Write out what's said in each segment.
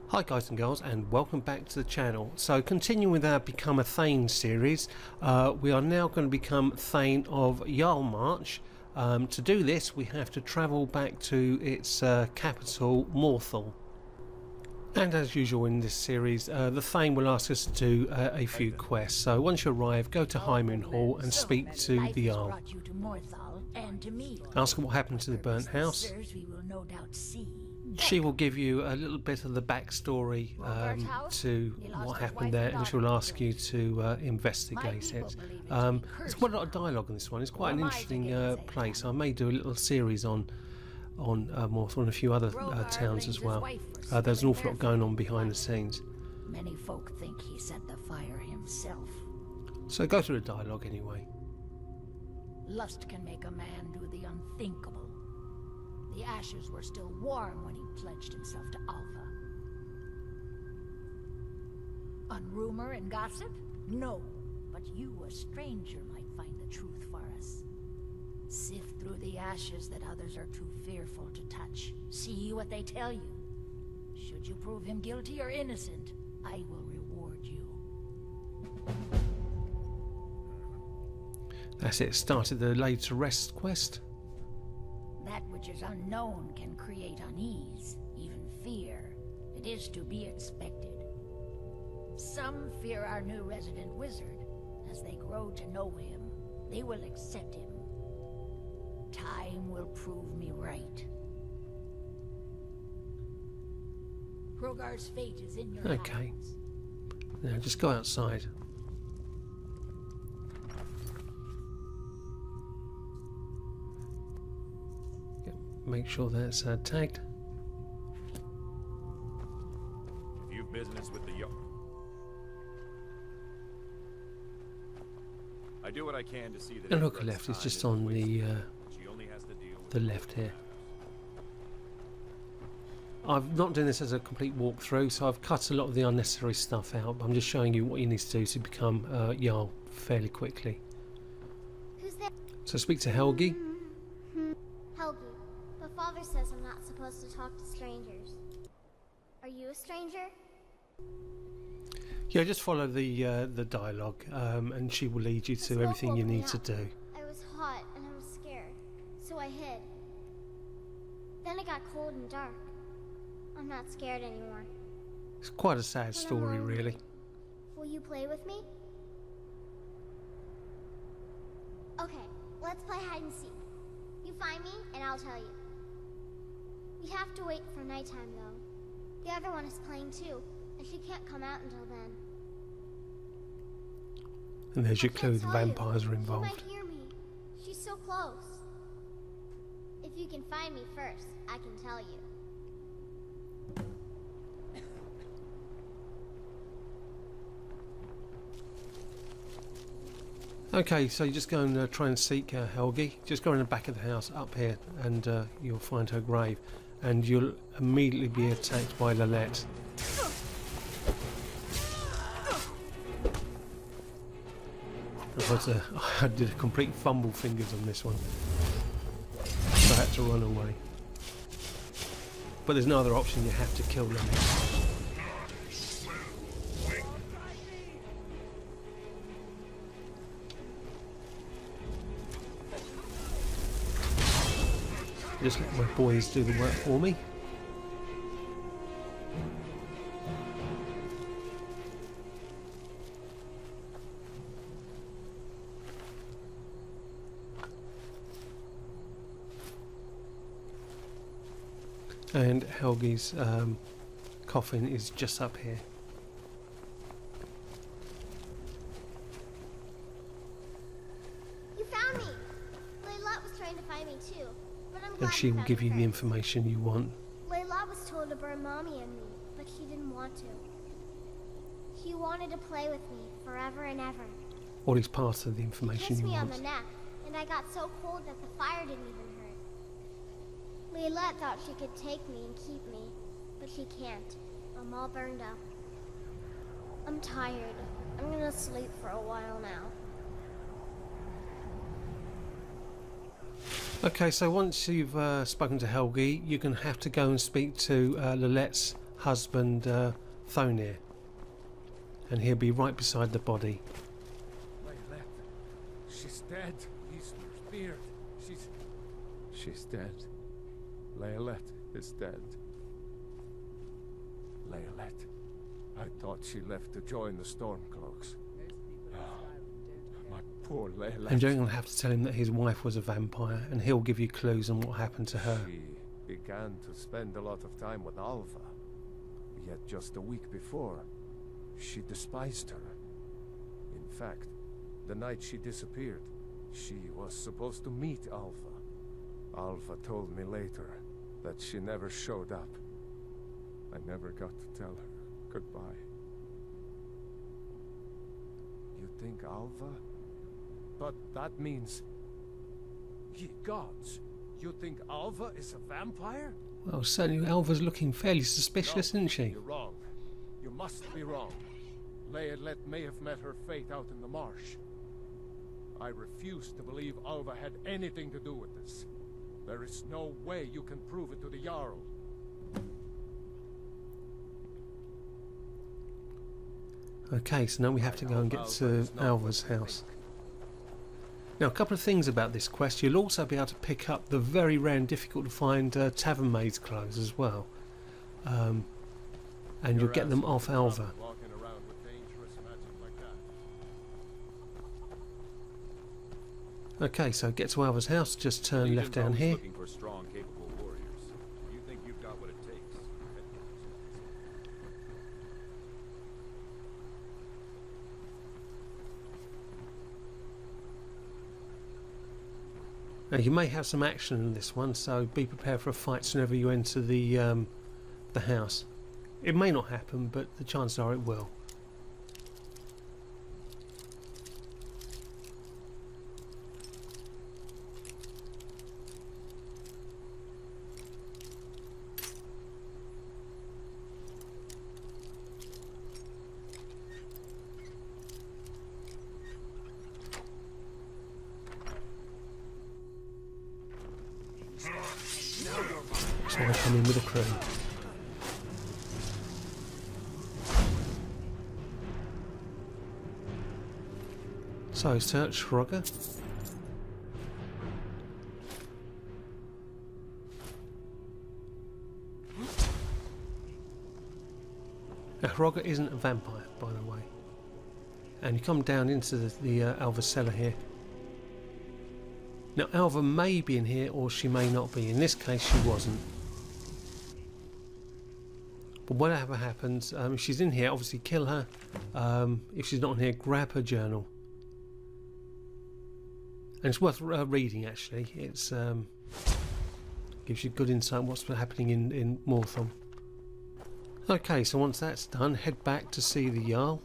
Hi guys and girls, and welcome back to the channel. So continuing with our Become a Thane series, we are now going to become Thane of Hjaalmarch. To do this we have to travel back to its capital, Morthal. And as usual in this series, the Thane will ask us to do a few quests. So once you arrive, go to High Moon Hall and speak to the Jarl. Ask what happened to the burnt house. She will give you a little bit of the backstory to what happened there, and she will ask you to investigate it. There's quite a lot of dialogue in this one. It's quite an interesting place. I may do a little series on Morthal and a few other towns as well. There's an awful lot going on behind the scenes. Many folk think he set the fire himself. So go through the dialogue anyway. Lust can make a man do the unthinkable. The ashes were still warm when he pledged himself to Alpha. On rumor and gossip? No, but you, a stranger, might find the truth for us. Sift through the ashes that others are too fearful to touch. See what they tell you. Should you prove him guilty or innocent, I will reward you. That's it. Started the Laid to Rest quest. That which is unknown can create unease, even fear. It is to be expected. Some fear our new resident wizard. As they grow to know him, they will accept him. Time will prove me right. Rogar's fate is in your hands. Now just go outside. Make sure that's tagged. If you've business with the I do what I can to see that. And look left, it's just on the left here. I'm not doing this as a complete walkthrough, so I've cut a lot of the unnecessary stuff out. But I'm just showing you what you need to do to become Jarl fairly quickly. Who's there? So speak to Helgi. Helgi. But Father says I'm not supposed to talk to strangers. Are you a stranger? Yeah, just follow the dialogue, and she will lead you to everything you need to do. I was hot and I was scared, so I hid. Then it got cold and dark. I'm not scared anymore. It's quite a sad story, really. Will you play with me? Okay, let's play hide and seek. You find me, and I'll tell you. We have to wait for nighttime, though. The other one is playing too, and she can't come out until then. And there's your clue, the vampires are involved. She might hear me. She's so close. If you can find me first, I can tell you. Okay, so you just go and try and seek Helgi. Just go in the back of the house up here, and you'll find her grave, and you'll immediately be attacked by Lilette. I did a complete fumble fingers on this one, so I had to run away. But there's no other option, you have to kill them. Just let my boys do the work for me. And Helgi's coffin is just up here. You found me! Layla was trying to find me too, but I'm glad And she will give you the information you want. Layla was told to burn Mommy and me, but she didn't want to. She wanted to play with me forever and ever. All is part of the information you me want. on the neck, and I got so cold that the fire didn't even hurt. Layla thought she could take me and keep me, but she can't. I'm all burned up. I'm tired. I'm gonna sleep for a while now. Okay, so once you've spoken to Helgi, you're going to have to go and speak to Lilette's husband Thane, and he'll be right beside the body. Laylet, she's dead. He's feared. She's dead. Laylet is dead. Laylet, I thought she left to join the Stormcloaks. My poor Laylet. And you're going to have to tell him that his wife was a vampire, and he'll give you clues on what happened to her. She began to spend a lot of time with Alva. Yet just a week before, she despised her. In fact, the night she disappeared, she was supposed to meet Alva. Alva told me later that she never showed up. I never got to tell her goodbye. You think Alva? But that means... Ye gods! You think Alva is a vampire? Well, certainly Alva's looking fairly suspicious, No, isn't she? You're wrong. You must be wrong. Laylet may have met her fate out in the marsh. I refuse to believe Alva had anything to do with this. There is no way you can prove it to the Jarl. Okay, so now we have to go and get to Alva's house. Now, a couple of things about this quest. You'll also be able to pick up the very rare and difficult to find Tavern Maid's clothes as well. And you'll get them off Alva. Walking around with dangerous magic like that. Okay, so get to Alva's house, just turn left down here. Looking for strong, capable warriors. You think you've got what it takes? Now, you may have some action in this one, so be prepared for a fight whenever you enter the house. It may not happen, but the chances are it will. So I come in with a crew. So search Hrogga. Now Hrogga isn't a vampire, by the way. And you come down into the Alva cellar here. Now Alva may be in here or she may not be. In this case she wasn't. But whatever happens, if she's in here, obviously kill her. If she's not in here, grab her journal. And it's worth reading, actually. It's gives you good insight on what's happening in Mortham. Okay, so once that's done, head back to see the Jarl.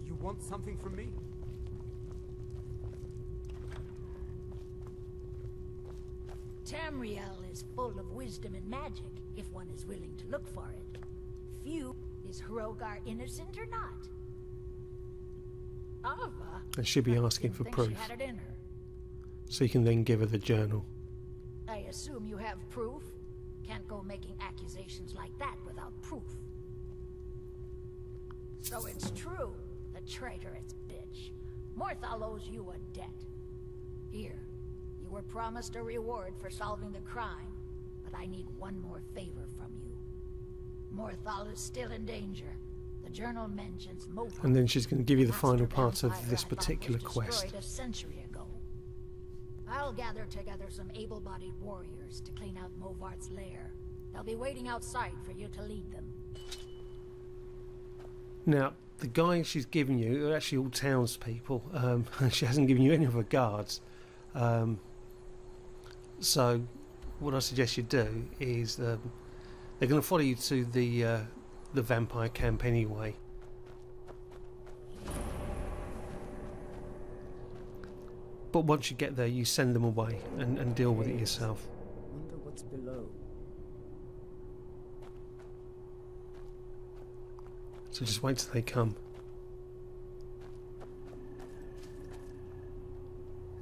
You want something from me? Tamriel is full of wisdom and magic, if one is willing to look for it. Few is Hrogar innocent or not? Alva? And she'll be asking for She proof. had it in her. So you can then give her the journal. I assume you have proof? Can't go making accusations like that without proof. So it's true, the traitorous bitch. Morthal owes you a debt. Here, you were promised a reward for solving the crime, but I need one more favor from you. Morthal is still in danger. The journal mentions Mopar. And then she's going to give you the final Master part of vampire this I thought particular was quest. destroyed a century ago. I'll gather together some able-bodied warriors to clean out Movart's lair. They'll be waiting outside for you to lead them. Now, the guys she's given you are actually all townspeople. She hasn't given you any of her guards. So, what I suggest you do is they're going to follow you to the vampire camp anyway. But once you get there, you send them away and deal with it yourself. Wonder what's below. So just wait till they come.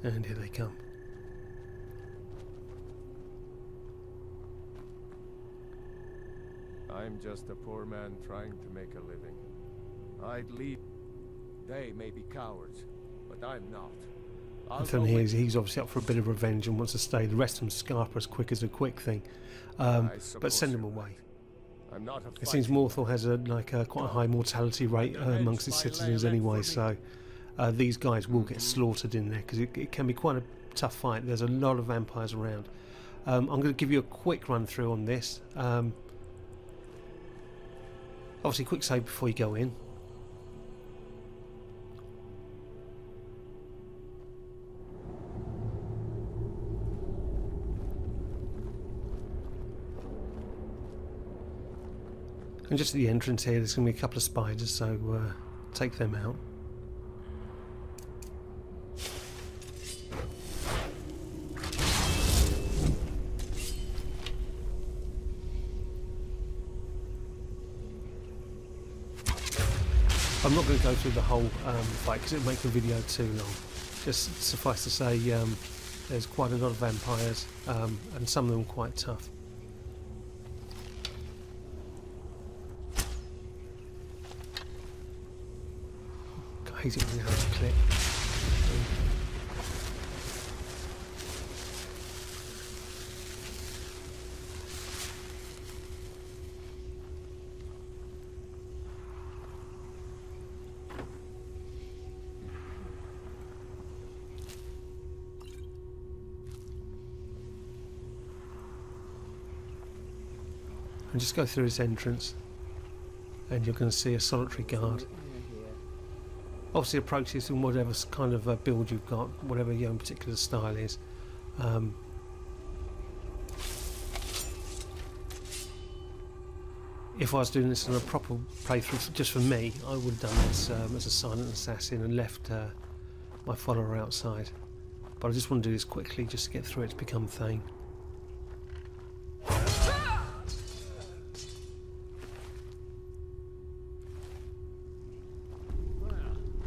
And here they come. I'm just a poor man trying to make a living. I'd lead. They may be cowards, but I'm not. Then he's obviously up for a bit of revenge and wants to stay. The rest of them scarper as quick as a quick thing. But send them away. I'm not a It seems Morthal has quite a high mortality rate amongst its citizens anyway, so these guys will get slaughtered in there because it can be quite a tough fight. There's a lot of vampires around. I'm going to give you a quick run through on this. Obviously, quick save before you go in. And just at the entrance here, there's going to be a couple of spiders, so take them out. I'm not going to go through the whole fight because it'll make the video too long. Just suffice to say, there's quite a lot of vampires, and some of them quite tough. I hate it when you have to click. And just go through this entrance and you're going to see a solitary guard. Obviously approach this in whatever kind of build you've got, whatever your own particular style is. If I was doing this on a proper playthrough just for me, I would have done this as a silent assassin and left my follower outside. But I just want to do this quickly just to get through it to become Thane.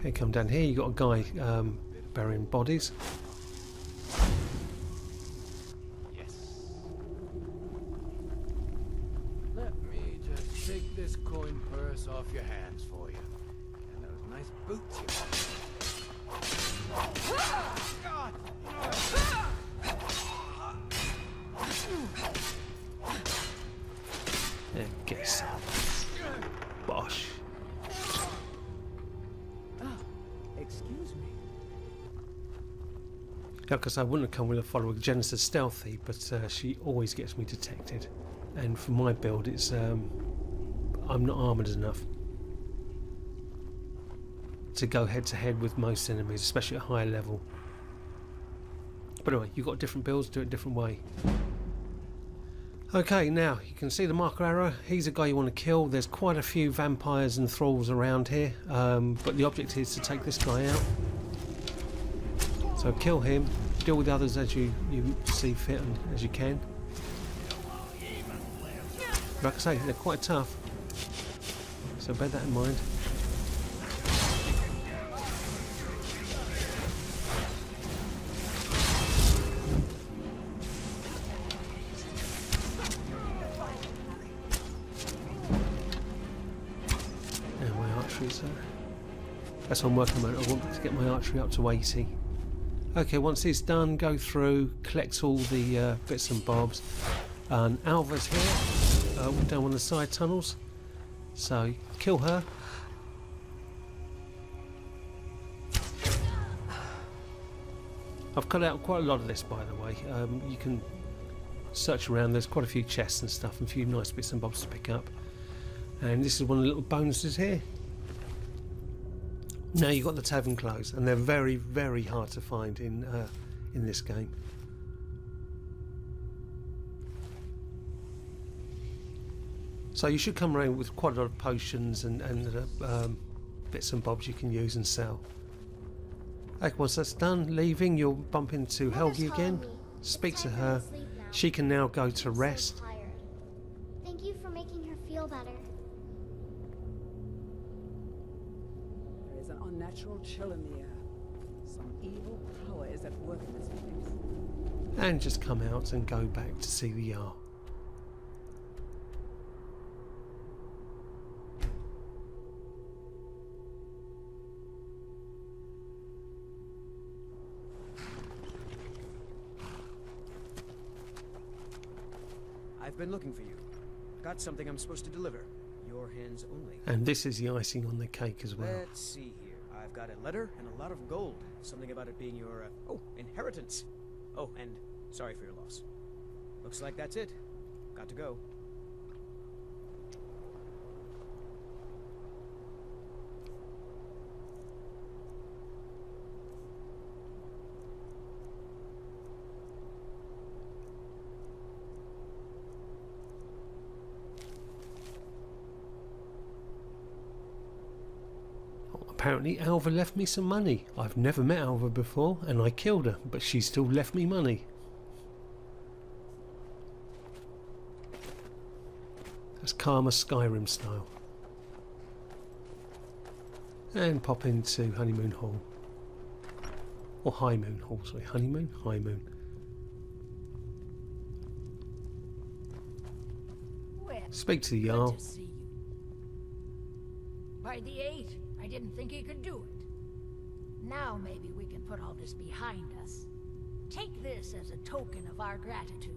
Okay, come down here, you've got a guy burying bodies. Yes. Let me just take this coin purse off your hands for you. And those nice boots you have. God! Yeah, get some. Bosh. Excuse me. Because I wouldn't have come with a follower. Janice is stealthy, but she always gets me detected. And for my build, it's I'm not armoured enough to go head to head with most enemies, especially at a higher level. But anyway, you've got different builds, do it a different way. Okay, now you can see the marker arrow. He's a guy you want to kill. There's quite a few vampires and thralls around here, but the object is to take this guy out. So kill him, deal with the others as you see fit and as you can. Like I say, they're quite tough, so bear that in mind. That's what I'm working on. I want to get my archery up to 80. Okay, once it's done, go through, collect all the bits and bobs. And Alva's here, down one of the side tunnels. So, kill her. I've cut out quite a lot of this, by the way. You can search around, there's quite a few chests and stuff, and a few nice bits and bobs to pick up. And this is one of the little bonuses here. Now you've got the Tavern Clothes, and they're very, very hard to find in this game. So you should come around with quite a lot of potions and bits and bobs you can use and sell. Okay, once that's done, leaving, you'll bump into Helgi again, speak to her. She can now go to rest. Thank you for making her feel better. There is an unnatural chill in the air. Some evil power is at work in this place. And just come out and go back to see the Jarl. I've been looking for you. Got something I'm supposed to deliver. Your hands only. And this is the icing on the cake as well. Let's see here. I've got a letter and a lot of gold. Something about it being your, inheritance. Oh, and sorry for your loss. Looks like that's it. Got to go. Apparently Alva left me some money. I've never met Alva before and I killed her, but she still left me money. That's Karma Skyrim style. And pop into Honeymoon Hall. Or High Moon Hall, sorry. Honeymoon? High Moon. Well, Speak to the good Jarl. to see you. By the 8, I didn't think he could do it. Now maybe we can put all this behind us. Take this as a token of our gratitude.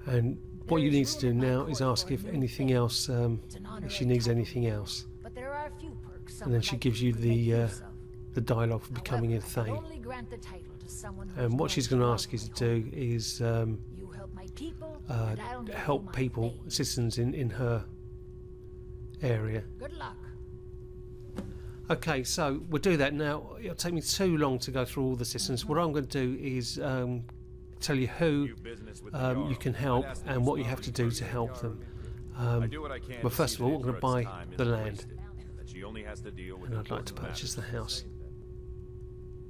And what you need to do now is ask if anything else, if she needs anything else. But there are a few perks And then she gives you the dialogue for becoming a However, I Thane. only grant the title to someone who And has what she's going to ask you to do is You help my people, and I'll give you help my people, fame. citizens in her area. Good luck. Okay, so we'll do that now. It'll take me too long to go through all the citizens. What I'm going to do is tell you who you can help and what you have to do to help them. But first of all, I'm going to buy the land, and I'd like to purchase the house.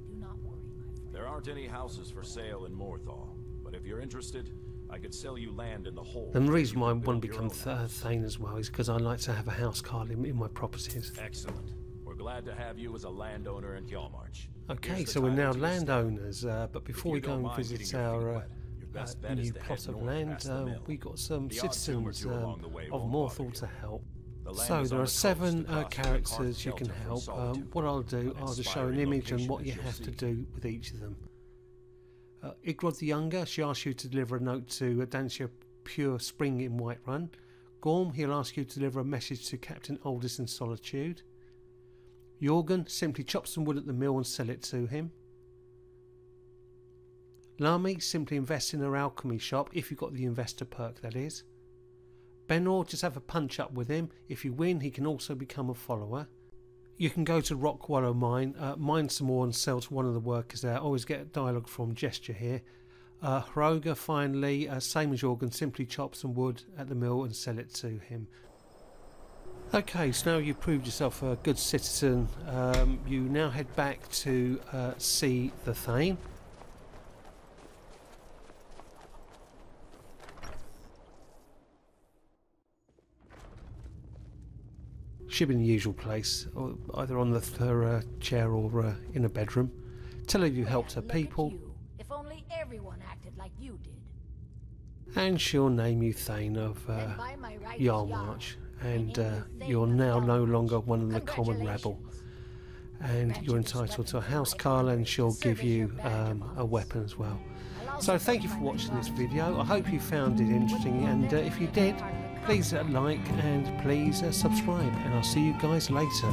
Do not worry, my friend. There aren't any houses for sale in Morthal, but if you're interested, I could sell you land in the whole. And the reason why I want to become Thane as well is because I like to have a house card in my properties. Excellent. We're glad to have you as a landowner in Hjaalmarch. Okay, Here's the so we're now title to your estate. landowners, but before we If you go don't and mind visit getting your feet our wet, your best bet is new to plot head of north land, past the mill. we got some The odd citizens timber two along the way of won't Morthal bother to help. The land So is there on are the coast, 7 the cost of a characters carved you can shelter from help. solitude. What I'll do, An I'll just show an inspiring image and location what as you you'll have to see. do with each of them. Igrod the Younger, she asks you to deliver a note to Dancia Pure Spring in Whiterun. Gorm, he'll ask you to deliver a message to Captain Oldest in Solitude. Jorgen, simply chop some wood at the mill and sell it to him. Lami, simply invest in her alchemy shop, if you've got the investor perk, that is. Benor, just have a punch up with him. If you win, he can also become a follower. You can go to Rock Wallow Mine, mine some more and sell to one of the workers there. Always get a dialogue from Gesture here. Hroga, finally, same as Jorgen, simply chop some wood at the mill and sell it to him. Okay, so now you've proved yourself a good citizen. You now head back to see the Thane. She'll be in the usual place, or either on her chair or in a bedroom. Tell her you helped her Look at people, you. If only everyone acted like you did. and she'll name you Thane of Then by my right as Hjaalmarch, and Thane you're of now no Hjaalmarch. longer one of the common rabble. And you're entitled to a house car, and she'll give you a weapon as well. So thank you for watching this video. I hope you found it interesting, and if you did, please like and please subscribe, and I'll see you guys later.